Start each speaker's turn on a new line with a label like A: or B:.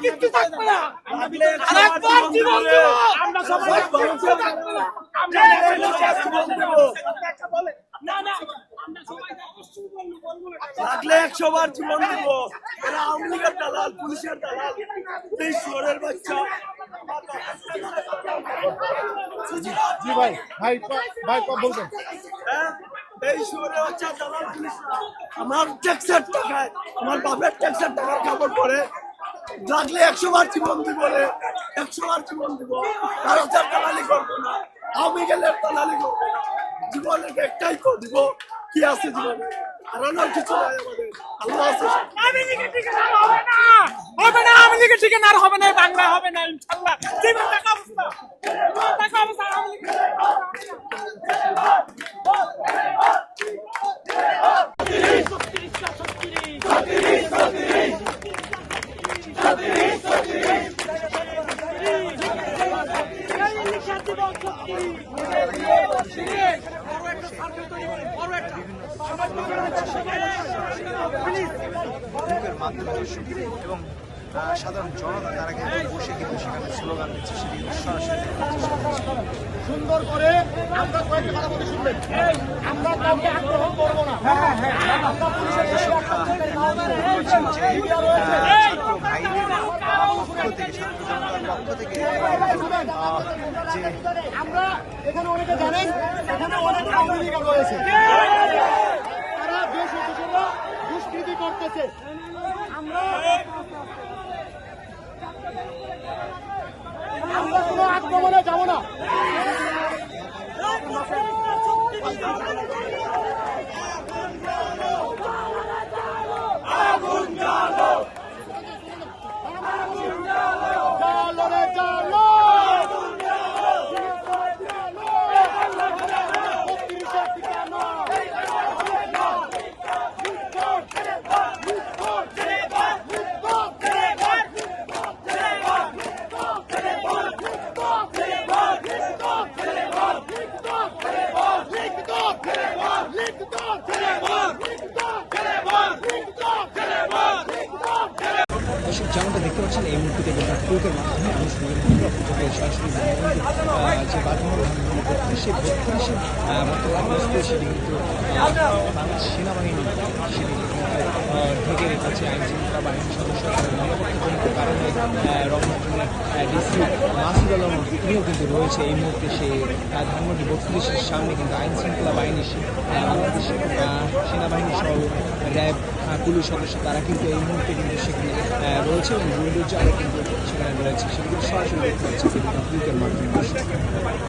A: কিচ্ছু থাকবে না। আরেকবার জীবন দেব। আমরা সবাই কিচ্ছু থাকবে না। আমরা না না আমরা সবাই অবশ্যই বলবো
B: লাগলে 100 বার জীবন দিব। এরা আওয়ামী লীগের দালাল, পুলিশের দালাল, এই শুয়োরের বাচ্চা।
C: জি ভাই ভাই ভাই বলবেন।
B: হ্যাঁ, এই শুয়োরের বাচ্চা দালাল পুলিশরা আমার ট্যাক্সের টাকায়, আমার বাপের ট্যাক্সের টাকার কাপড় পরে লাগলে 100 বার জীবন দিব রে, 100 বার জীবন দিব। ভারতের দালালি করবো না, আওয়ামী লীগের দালালি করবো। জীবনের একটাই তো দিব, কি আছে জীবনে? হারানোর কিছু নাই আমাদের, আল্লাহ আছে।
A: আমি লিখে ঠিকানা হবে না, হবে না। আমি লিখে ঠিকানা আর হবে না, বাংলা হবে না ইনশাআল্লাহ। জীবন টাকা অবস্থা, টাকা অবস্থা আমি লিখে
D: এবং সাধারণ জনতা তারা কিন্তু বসে কিন্তু সেখানে স্লোগান দিচ্ছে, সেটি কিন্তু সরাসরি
C: সুন্দর করে আমরা কয়েকটি কথা বলতে শুনবেন। আমরা কাউকে আগ্রহ করবো না। আমরা পুলিশের
D: ছাত্র ভাইদের পক্ষ থেকে, ছাত্র জনতার পক্ষ থেকে যে
C: আমরা এখানে অনেকে জানেন, এখানে অনেক আওয়ামী লীগ রয়েছে, তারা দেশ অফিসেরা দুষ্কৃতি করতেছে। আমরা কোনো আক্রমণে যাবো না।
E: যেমনটা দেখতে পাচ্ছেন এই মুহূর্তে ফেসবুকের মাধ্যমে আমি সরাসরি যে বাধামূলক সেই বত্রিশে বর্তমানে সেটি কিন্তু বাংলাদেশ সেনাবাহিনী সেটি ঢেকে রেখেছে। আইন শৃঙ্খলা বাহিনীর সদস্য নিরাপত্তাজনিত কারণে রংপুরের ডিসি মাসুদ আলম তিনিও কিন্তু রয়েছে এই মুহূর্তে সেই ধানমন্ডি 32-এর সামনে কিন্তু আইন শৃঙ্খলা বাহিনী, বাংলাদেশ সেনাবাহিনী সহ র্যাব পুলিশ সদস্য তারা কিন্তু এই মুহূর্তে কিন্তু সেখানে রয়েছে এবং গুলির জালে কিন্তু সেখানে রয়েছে, সেগুলো সরাসরি দেখতে পাচ্ছি ফেসবুকের মাধ্যমে।